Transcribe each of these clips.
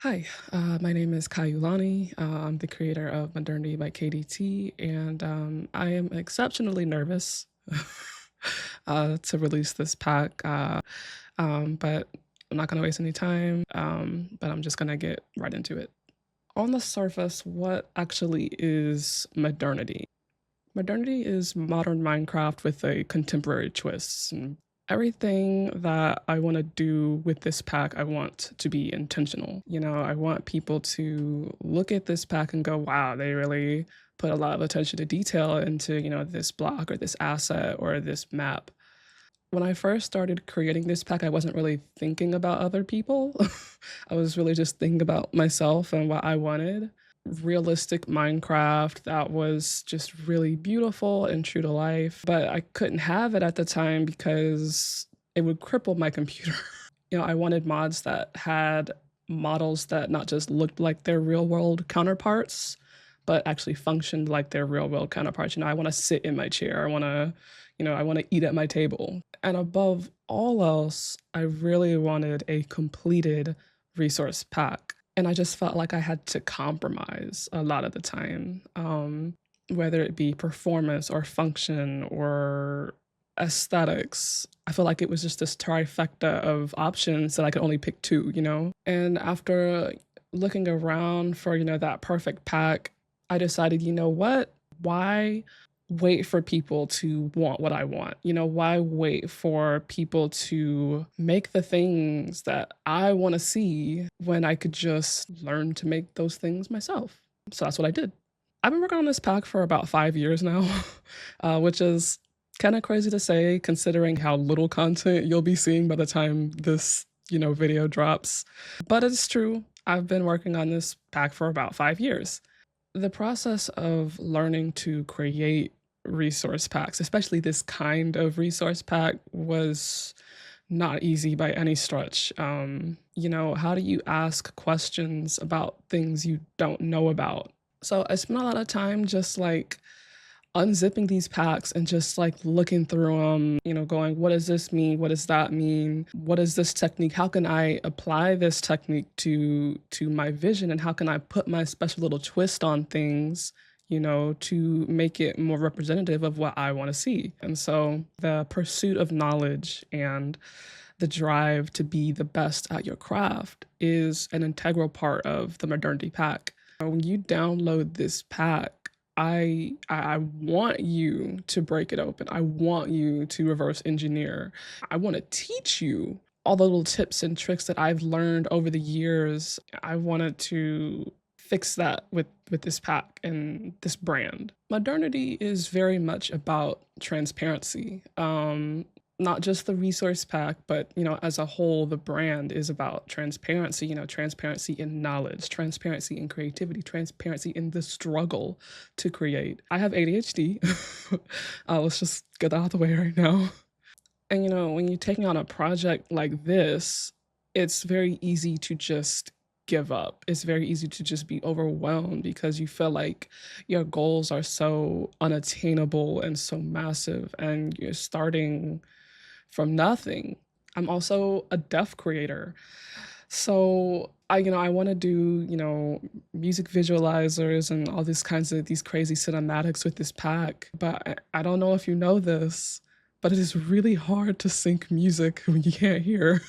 Hi, my name is Kayulani. I'm the creator of Modernity by KDT, and I am exceptionally nervous to release this pack, but I'm not going to waste any time, but I'm just going to get right into it. On the surface, what actually is modernity? Modernity is modern Minecraft with a contemporary twist. And everything that I want to do with this pack, I want to be intentional. I want people to look at this pack and go, wow, they really put a lot of attention to detail into, this block or this asset or this map. When I first started creating this pack, I wasn't really thinking about other people. I was really just thinking about myself and what I wanted. Realistic Minecraft that was just really beautiful and true to life, but I couldn't have it at the time because it would cripple my computer. I wanted mods that had models that not just looked like their real world counterparts, but actually functioned like their real world counterparts. I want to sit in my chair. I want to eat at my table. And above all else, I really wanted a completed resource pack. And I just felt like I had to compromise a lot of the time, whether it be performance or function or aesthetics. I feel like it was just this trifecta of options that I could only pick two. And after looking around for, that perfect pack, I decided, you know what? Why wait for people to want what I want? Why wait for people to make the things that I want to see when I could just learn to make those things myself? So that's what I did. I've been working on this pack for about 5 years now, which is kind of crazy to say considering how little content you'll be seeing by the time this, video drops. But it's true. I've been working on this pack for about 5 years. The process of learning to create resource packs, especially this kind of resource pack, was not easy by any stretch. How do you ask questions about things you don't know about? So I spent a lot of time just like unzipping these packs and just like looking through them, going, what does this mean? What does that mean? What is this technique? How can I apply this technique to my vision? And how can I put my special little twist on things, to make it more representative of what I want to see? And so the pursuit of knowledge and the drive to be the best at your craft is an integral part of the Modernity Pack. When you download this pack, I want you to break it open. I want you to reverse engineer. I want to teach you all the little tips and tricks that I've learned over the years. I wanted to fix that with this pack and this brand. Modernity is very much about transparency. Not just the resource pack, but as a whole, the brand is about transparency, transparency in knowledge, transparency in creativity, transparency in the struggle to create. I have ADHD. Let's just get that out of the way right now. And when you're taking on a project like this, it's very easy to just give up. It's very easy to just be overwhelmed because you feel like your goals are so unattainable and so massive, and you're starting from nothing. I'm also a deaf creator. So I want to do, music visualizers and all these kinds of these crazy cinematics with this pack. But I don't know if you know this, but it is really hard to sync music when you can't hear.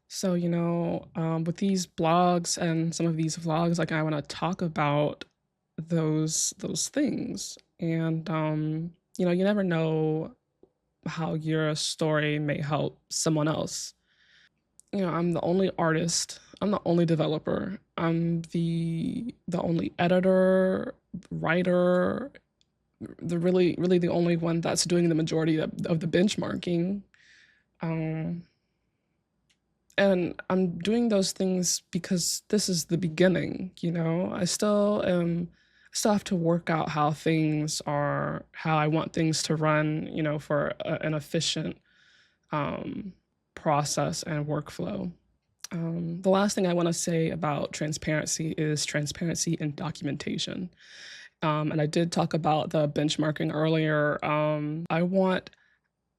So, with these blogs and some of these vlogs, like I want to talk about those things. And you never know how your story may help someone else. I'm the only artist. I'm the only developer. I'm the only editor, writer, the really the only one that's doing the majority of the benchmarking. Um, and I'm doing those things because this is the beginning, I still have to work out how I want things to run, for an efficient um, process and workflow. The last thing I want to say about transparency is transparency in documentation. And I did talk about the benchmarking earlier. I want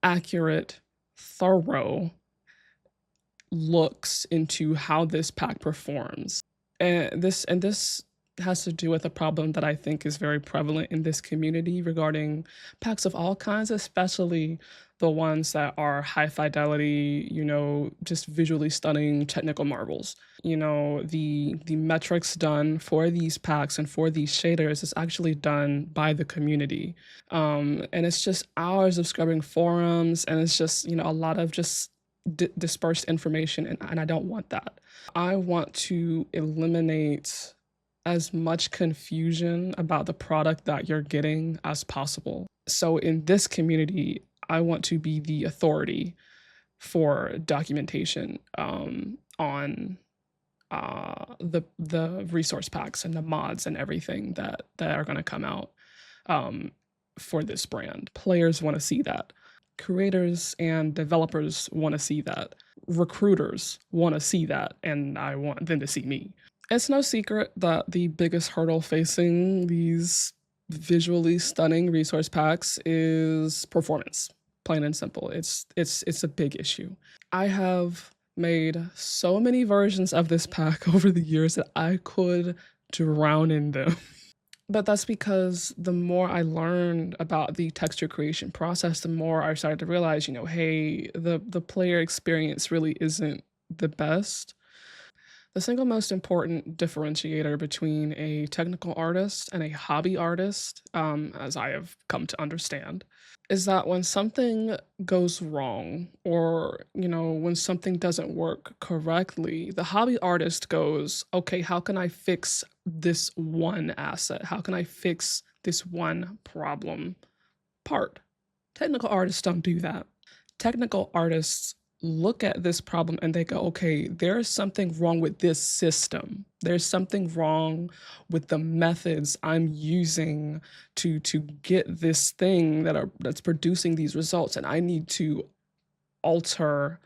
accurate, thorough, looks into how this pack performs. And this has to do with a problem that I think is very prevalent in this community regarding packs of all kinds, especially the ones that are high fidelity, just visually stunning technical marvels. The metrics done for these packs and for these shaders is actually done by the community. And it's just hours of scrubbing forums, and it's just, a lot of just dispersed information, and I don't want that. I want to eliminate as much confusion about the product that you're getting as possible. So in this community, I want to be the authority for documentation on the resource packs and the mods and everything that are going to come out um, for this brand. Players want to see that. Creators and developers want to see that. Recruiters want to see that, and I want them to see me. It's no secret that the biggest hurdle facing these visually stunning resource packs is performance. Plain and simple. It's a big issue. I have made so many versions of this pack over the years that I could drown in them. But that's because the more I learned about the texture creation process, the more I started to realize, hey, the player experience really isn't the best. The single most important differentiator between a technical artist and a hobby artist, as I have come to understand, is that when something goes wrong, or when something doesn't work correctly, the hobby artist goes, okay, how can I fix this one asset? How can I fix this one problem part? Technical artists don't do that. Technical artists look at this problem and they go, okay, there's something wrong with this system. There's something wrong with the methods I'm using to get this thing that's producing these results, and I need to alter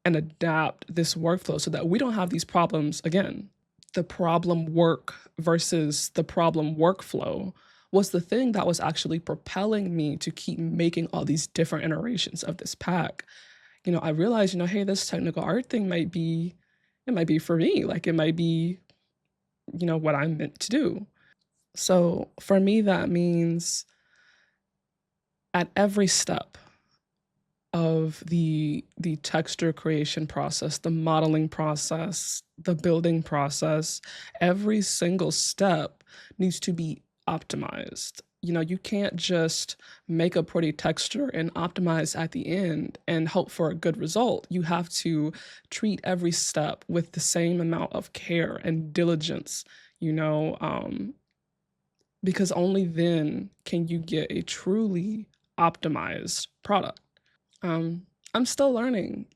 and adapt this workflow so that we don't have these problems again. The problem work versus the problem workflow was the thing that was actually propelling me to keep making all these different iterations of this pack. I realized, hey, this technical art thing it might be for me. Like, it might be, what I'm meant to do. So for me, that means at every step of the texture creation process, the modeling process, the building process, every single step needs to be optimized. You can't just make a pretty texture and optimize at the end and hope for a good result. You have to treat every step with the same amount of care and diligence, because only then can you get a truly optimized product. I'm still learning,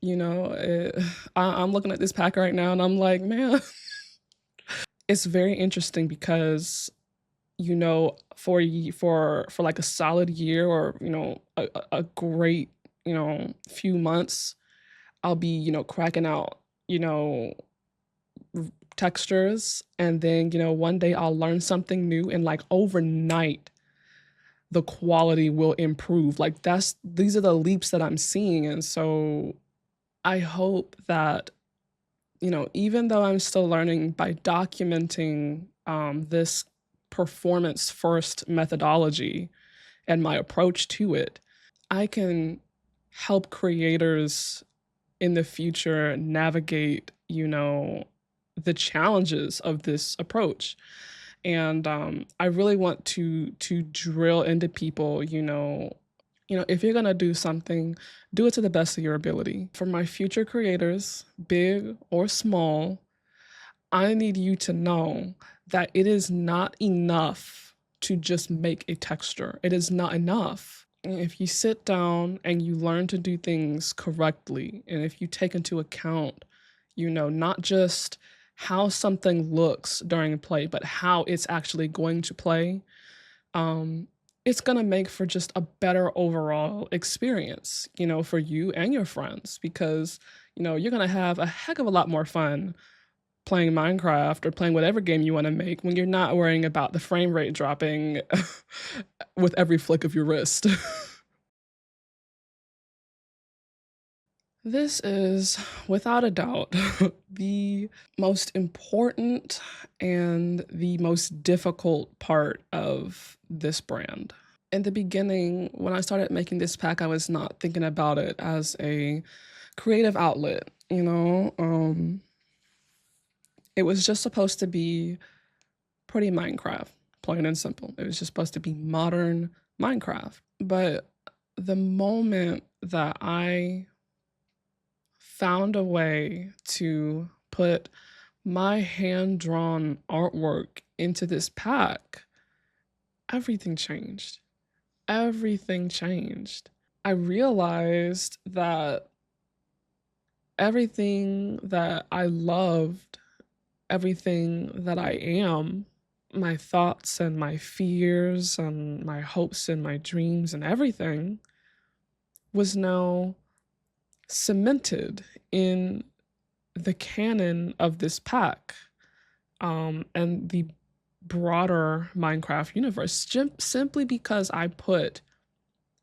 I'm looking at this pack right now and I'm like, man, it's very interesting because, for like a solid year, or, a great, few months, I'll be, cracking out, textures. And then, one day I'll learn something new, and like overnight, the quality will improve. Like, these are the leaps that I'm seeing. And so I hope that, even though I'm still learning, by documenting this performance first methodology and my approach to it, I can help creators in the future navigate, the challenges of this approach. And I really want to drill into people, if you're gonna do something, do it to the best of your ability. For my future creators, big or small, I need you to know that it is not enough to just make a texture. It is not enough. If you sit down and you learn to do things correctly, and if you take into account, not just how something looks during play, but how it's actually going to play, um, it's gonna make for just a better overall experience, for you and your friends, because, you're gonna have a heck of a lot more fun playing Minecraft or playing whatever game you want to make when you're not worrying about the frame rate dropping with every flick of your wrist. This is, without a doubt, the most important and the most difficult part of this brand. In the beginning, when I started making this pack, I was not thinking about it as a creative outlet, you know? It was just supposed to be pretty Minecraft, plain and simple. It was just supposed to be modern Minecraft. But the moment that I found a way to put my hand-drawn artwork into this pack, everything changed. Everything changed. I realized that everything that I loved, everything that I am, my thoughts and my fears and my hopes and my dreams and everything was now cemented in the canon of this pack, and the broader Minecraft universe, simply because I put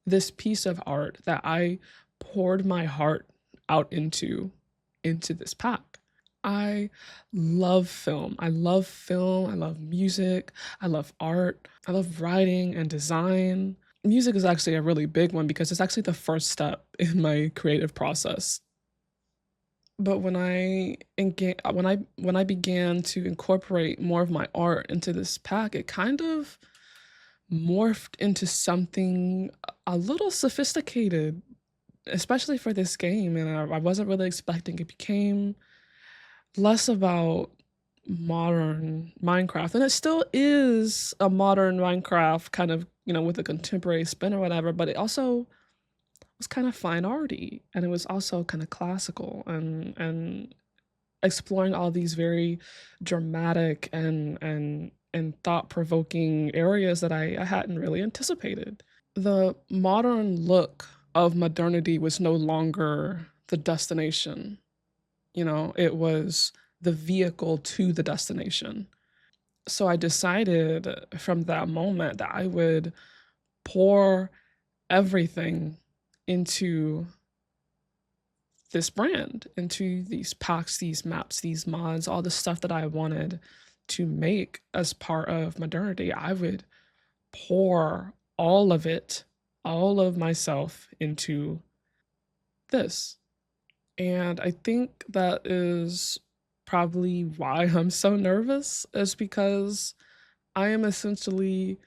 this piece of art that I poured my heart out into this pack. I love film. I love film. I love music. I love art. I love writing and design. Music is actually a really big one because it's actually the first step in my creative process. But when I began to incorporate more of my art into this pack, it kind of morphed into something a little sophisticated, especially for this game, and I wasn't really expecting. It became less about modern Minecraft, and it still is a modern Minecraft kind of, with a contemporary spin or whatever, but it also was kind of fine arty, and it was also kind of classical and exploring all these very dramatic and thought-provoking areas that I hadn't really anticipated. The modern look of modernity was no longer the destination. It was the vehicle to the destination. So I decided from that moment that I would pour everything into this brand, into these packs, these maps, these mods, all the stuff that I wanted to make as part of modernity. I would pour all of it, all of myself into this. And I think that is probably why I'm so nervous, is because I am essentially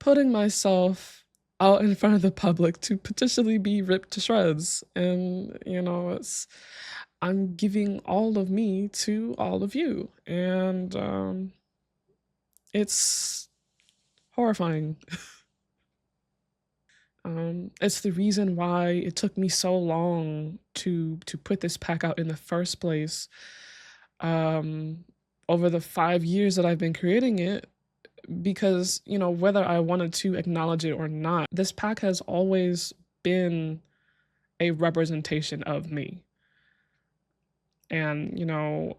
putting myself out in front of the public to potentially be ripped to shreds. And, I'm giving all of me to all of you. And it's horrifying. It's the reason why it took me so long to put this pack out in the first place. Um, Over the 5 years that I've been creating it, because whether I wanted to acknowledge it or not, this pack has always been a representation of me. And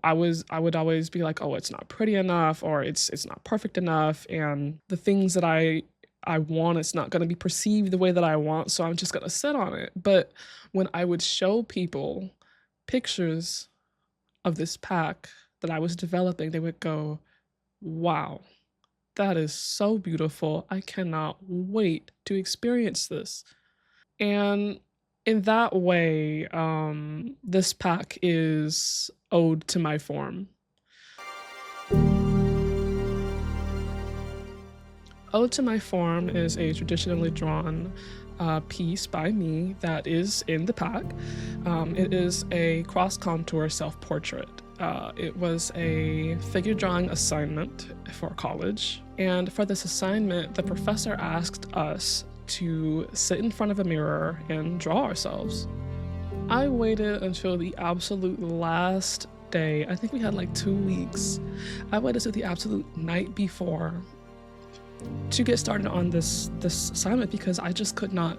I would always be like, oh, it's not pretty enough, or it's not perfect enough, and the things that I want, it's not going to be perceived the way that I want, so I'm just going to sit on it. But when I would show people pictures of this pack that I was developing, they would go, wow, that is so beautiful. I cannot wait to experience this. And in that way, this pack is ode to my form. Ode to My Form is a traditionally drawn piece by me that is in the pack. It is a cross-contour self-portrait. It was a figure drawing assignment for college. And for this assignment, the professor asked us to sit in front of a mirror and draw ourselves. I waited until the absolute last day. I think we had like 2 weeks. I waited till the absolute night before to get started on this assignment because I just could not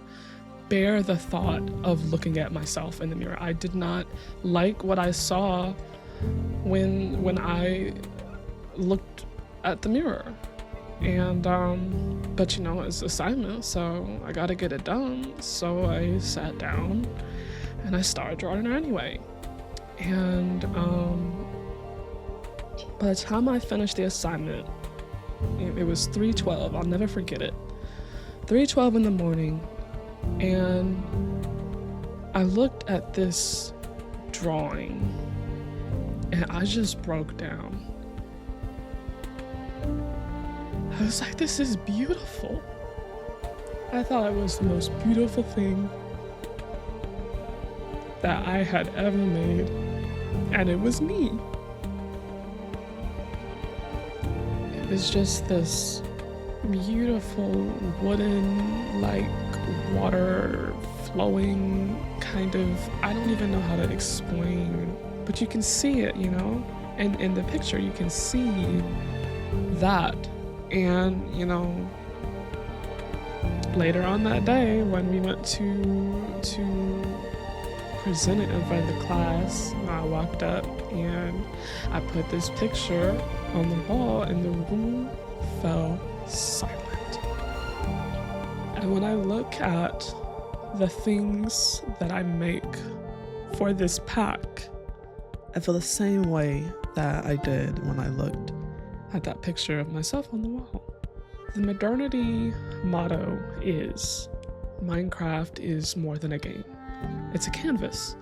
bear the thought of looking at myself in the mirror. I did not like what I saw when I looked at the mirror. And but it's assignment, so I gotta get it done. So I sat down And I started drawing her anyway. And by the time I finished the assignment, it was 3:12. I'll never forget it. 3:12 in the morning, and I looked at this drawing and I just broke down. I was like, this is beautiful. I thought it was the most beautiful thing that I had ever made, and it was me. It was just this beautiful wooden, like water flowing kind of, I don't even know how to explain, but you can see it, you know? And in the picture, you can see that. And, you know, later on that day, when we went to present it in front of the class, I walked up and I put this picture on the wall, and the room fell silent. And when I look at the things that I make for this pack, I feel the same way that I did when I looked at that picture of myself on the wall. The modernity motto is, Minecraft is more than a game. It's a canvas.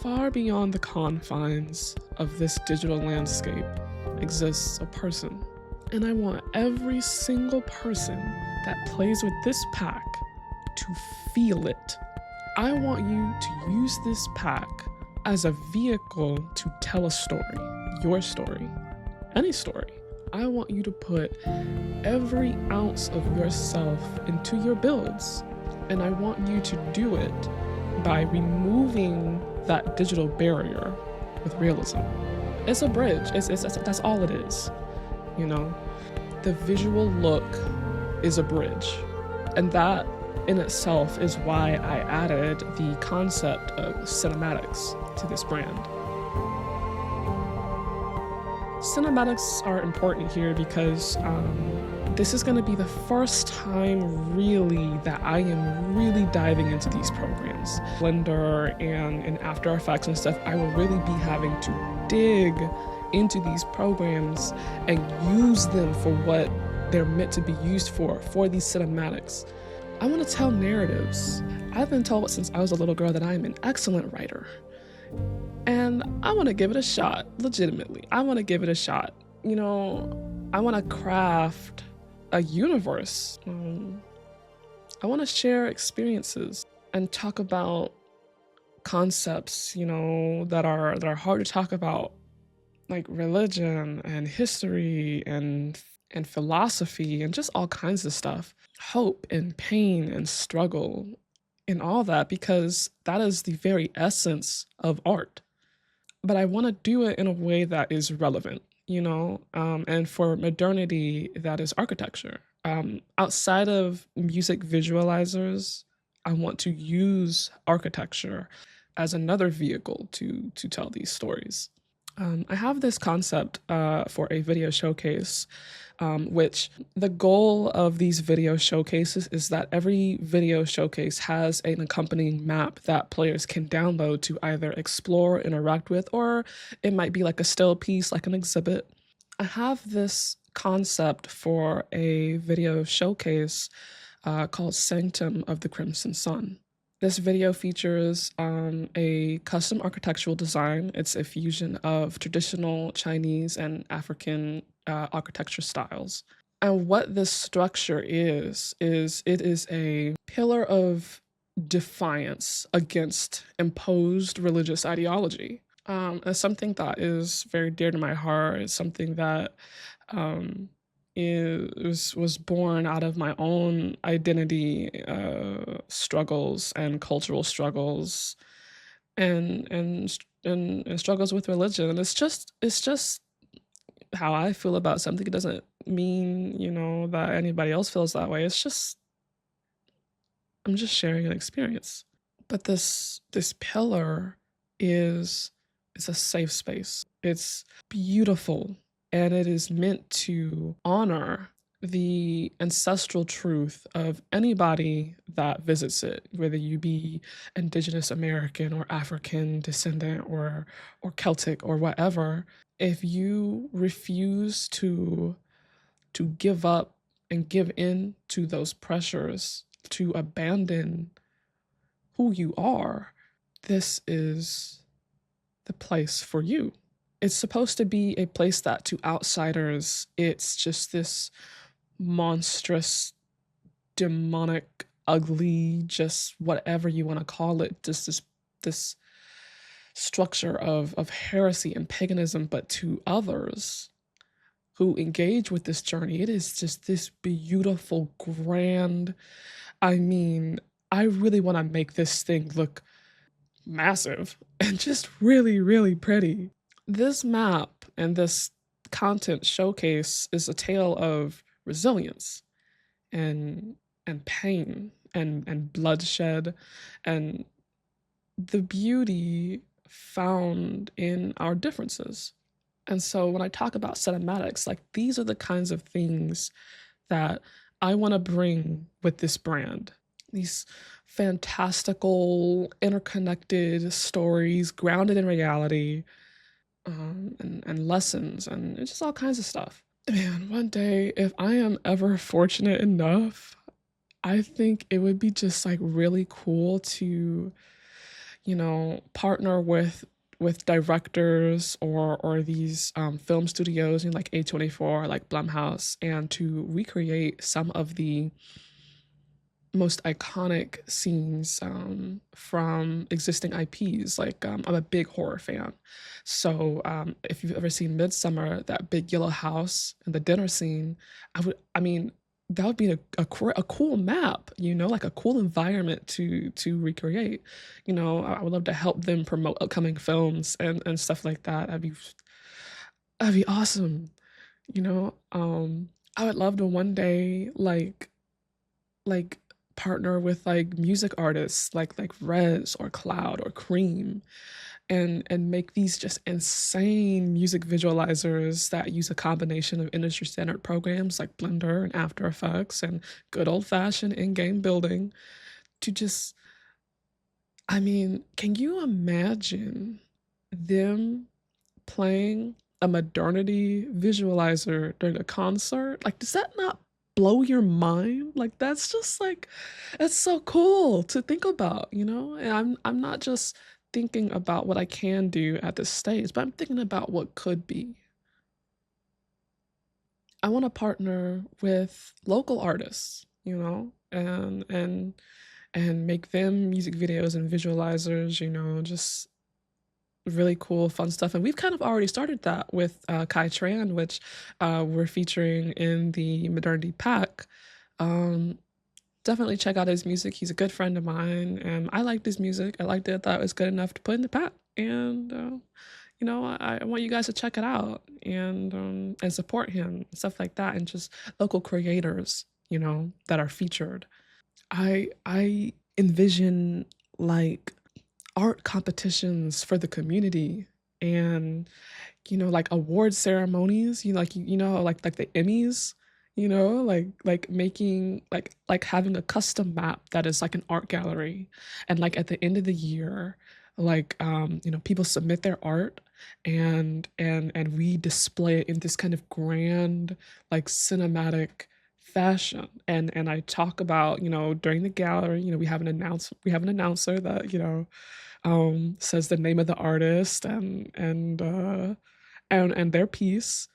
Far beyond the confines of this digital landscape exists a person. And I want every single person that plays with this pack to feel it. I want you to use this pack as a vehicle to tell a story, your story, any story. I want you to put every ounce of yourself into your builds, and I want you to do it by removing that digital barrier with realism. It's a bridge. That's all it is, you know? The visual look is a bridge, and that in itself is why I added the concept of cinematics to this brand. Cinematics are important here because this is going to be the first time really that I am really diving into these programs. Blender and After Effects and stuff, I will really be having to dig into these programs and use them for what they're meant to be used for these cinematics. I want to tell narratives. I've been told since I was a little girl that I am an excellent writer. And I want to give it a shot, legitimately. I want to give it a shot. You know, I want to craft a universe. I want to share experiences and talk about concepts, you know, that are hard to talk about, like religion and history and philosophy and just all kinds of stuff. Hope and pain and struggle and all that, because that is the very essence of art. But I want to do it in a way that is relevant, you know, and for modernity, that is architecture. Outside of music visualizers, I want to use architecture as another vehicle to tell these stories. I have this concept for a video showcase, which the goal of these video showcases is that every video showcase has an accompanying map that players can download to either explore, interact with, or it might be like a still piece, like an exhibit. I have this concept for a video showcase called Sanctum of the Crimson Sun. This video features a custom architectural design. It's a fusion of traditional Chinese and African architecture styles. And what this structure is it is a pillar of defiance against imposed religious ideology. It's something that is very dear to my heart. It's something that was born out of my own identity struggles and cultural struggles and struggles with religion. And it's just how I feel about something. It doesn't mean, you know, that anybody else feels that way. It's just, I'm just sharing an experience. But this pillar is a safe space. It's beautiful, and it is meant to honor the ancestral truth of anybody that visits it, whether you be Indigenous American or African descendant or Celtic or whatever. If you refuse to give up and give in to those pressures, to abandon who you are, this is the place for you. It's supposed to be a place that to outsiders, it's just this monstrous, demonic, ugly, just whatever you want to call it, just this structure of heresy and paganism. But to others who engage with this journey, it is just this beautiful, grand. I mean, I really want to make this thing look massive and just really, really pretty. This map and this content showcase is a tale of resilience and pain and bloodshed and the beauty found in our differences. And so when I talk about cinematics, like these are the kinds of things that I want to bring with this brand. These fantastical, interconnected stories grounded in reality, and lessons, and it's just all kinds of stuff. Man, one day, if I am ever fortunate enough, I think it would be just like really cool to, partner with directors or these film studios, like A24, like Blumhouse, and to recreate some of the most iconic scenes from existing IPs. Like, I'm a big horror fan. So if you've ever seen Midsummer, that big yellow house and the dinner scene, I mean, that would be a cool map, like a cool environment to recreate. I would love to help them promote upcoming films and stuff like that. That'd be awesome. I would love to one day like partner with like music artists like Rez or Cloud or Cream and make these just insane music visualizers that use a combination of industry standard programs like Blender and After Effects and good old fashioned in-game building to just, I mean, can you imagine them playing a modernity visualizer during a concert? Like, does that not blow your mind? Like, that's just like, it's so cool to think about, And I'm not just thinking about what I can do at this stage, but I'm thinking about what could be. I want to partner with local artists, and make them music videos and visualizers, just really cool, fun stuff. And we've kind of already started that with Khai Tran, which we're featuring in the Modernity pack. Um, Definitely check out his music. He's a good friend of mine, and I liked his music. I liked it. Thought it was good enough to put in the pack. And I want you guys to check it out and support him and stuff like that, and just local creators, that are featured. I envision like art competitions for the community and like award ceremonies, like the Emmys, like making like having a custom map that is like an art gallery, and like at the end of the year, like people submit their art and we display it in this kind of grand like cinematic fashion. And I talk about, during the gallery, we have an announcer that, says the name of the artist and their piece.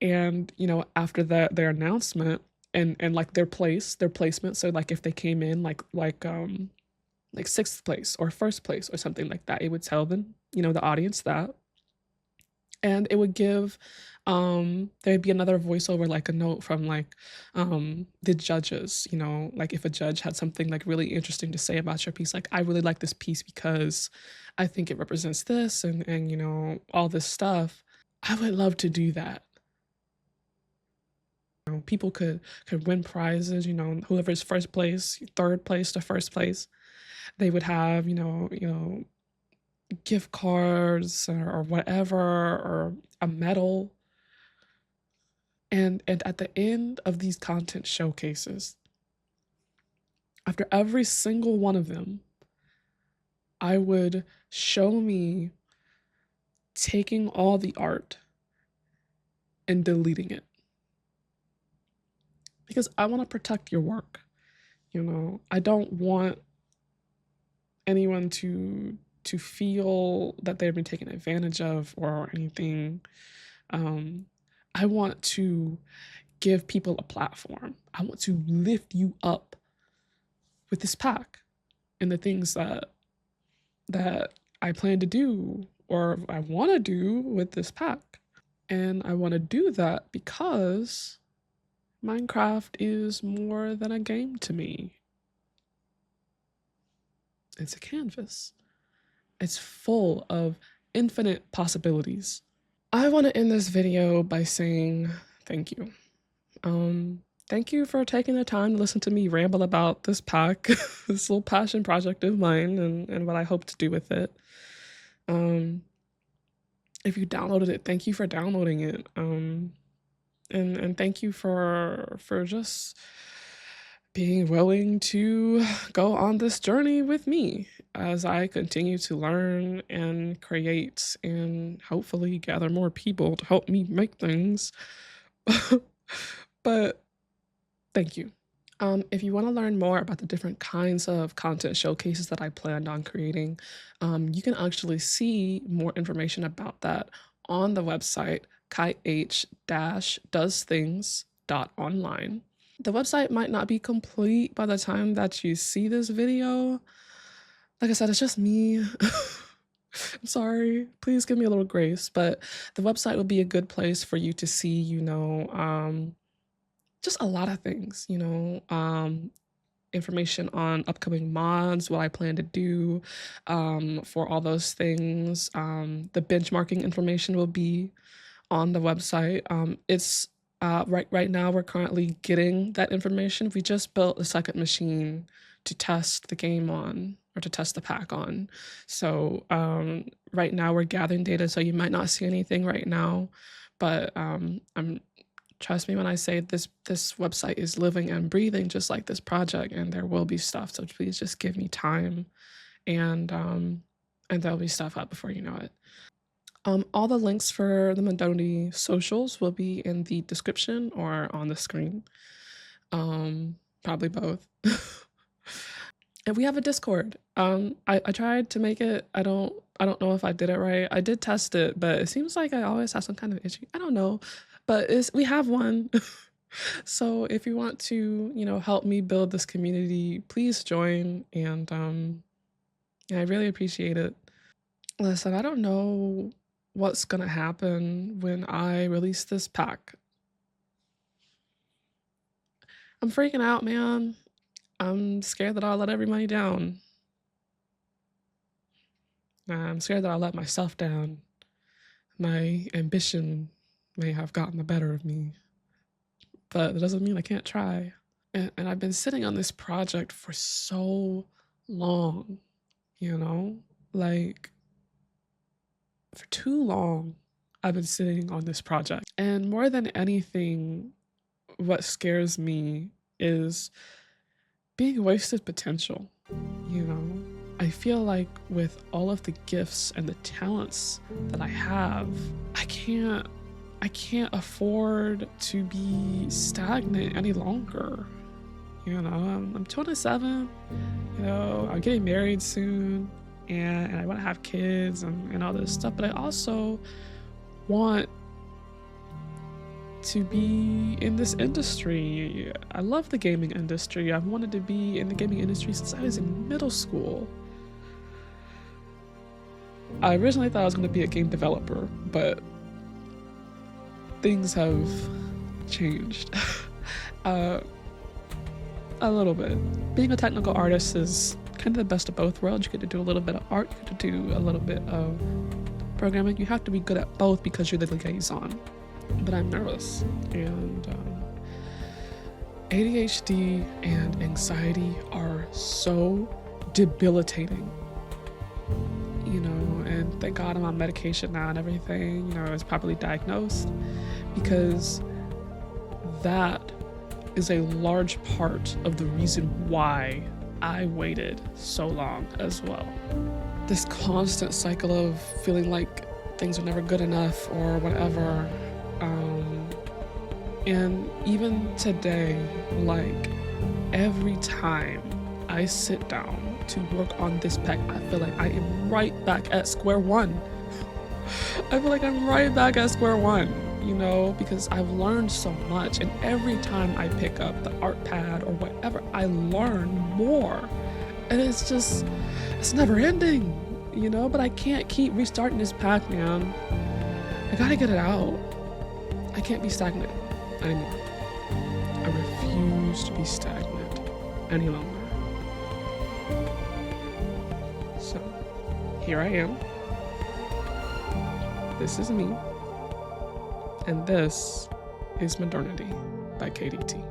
And after their announcement and like their placement. So like if they came in like sixth place or first place or something like that, it would tell them, the audience that. And it would give there'd be another voiceover, like a note from like the judges, like if a judge had something like really interesting to say about your piece, like I really like this piece because I think it represents this and all this stuff. I would love to do that. People could win prizes, whoever's first place, third place to first place, they would have, gift cards or whatever, or a medal. And at the end of these content showcases, after every single one of them, I would show me taking all the art and deleting it. Because I want to protect your work. You know, I don't want anyone to feel that they've been taken advantage of or anything. I want to give people a platform. I want to lift you up with this pack and the things that I plan to do or I want to do with this pack. And I want to do that because Minecraft is more than a game to me. It's a canvas. It's full of infinite possibilities. I want to end this video by saying thank you. Thank you for taking the time to listen to me ramble about this pack, this little passion project of mine, and what I hope to do with it. If you downloaded it, thank you for downloading it. And thank you for just being willing to go on this journey with me as I continue to learn and create and hopefully gather more people to help me make things. But thank you. If you want to learn more about the different kinds of content showcases that I planned on creating, you can actually see more information about that on the website KAIH.DOESTHINGS.online. The website might not be complete by the time that you see this video. Like I said, it's just me. I'm sorry. Please give me a little grace, but the website will be a good place for you to see, just a lot of things, information on upcoming mods, what I plan to do for all those things. The benchmarking information will be on the website. It's right now we're currently getting that information. We just built a second machine to test the game on, or to test the pack on. So right now we're gathering data, so you might not see anything right now, but trust me when I say this website is living and breathing just like this project, and there will be stuff. So please just give me time, and there'll be stuff up before you know it. All the links for the Modernity socials will be in the description or on the screen. Probably both. And we have a Discord. I tried to make it. I don't know if I did it right. I did test it, but it seems like I always have some kind of issue. I don't know, but we have one. So if you want to, help me build this community, please join. And I really appreciate it. Listen, I don't know what's gonna happen when I release this pack. I'm freaking out, man. I'm scared that I'll let everybody down. I'm scared that I'll let myself down. My ambition may have gotten the better of me, but it doesn't mean I can't try. And I've been sitting on this project for so long, like for too long. I've been sitting on this project. And more than anything, what scares me is being wasted potential. I feel like with all of the gifts and the talents that I have, I can't afford to be stagnant any longer. I'm 27, I'm getting married soon, and I want to have kids and all this stuff, but I also want to be in this industry. I love the gaming industry. I've wanted to be in the gaming industry since I was in middle school. I originally thought I was going to be a game developer, but things have changed a little bit. Being a technical artist is kind of the best of both worlds. You get to do a little bit of art, you get to do a little bit of programming. You have to be good at both because you're the liaison. But I'm nervous, and ADHD and anxiety are so debilitating, and thank God I'm on medication now and everything, it's properly diagnosed, because that is a large part of the reason why I waited so long as well. This constant cycle of feeling like things are never good enough or whatever. And even today, like every time I sit down to work on this pack, I feel like I am right back at square one. I feel like I'm right back at square one, you know, because I've learned so much, and every time I pick up the art pad or whatever, I learn more. And it's never ending, you know, but I can't keep restarting this pack, man. I gotta get it out. I can't be stagnant anymore. I refuse to be stagnant any longer. So, here I am. This is me. And this is Modernity by KDT.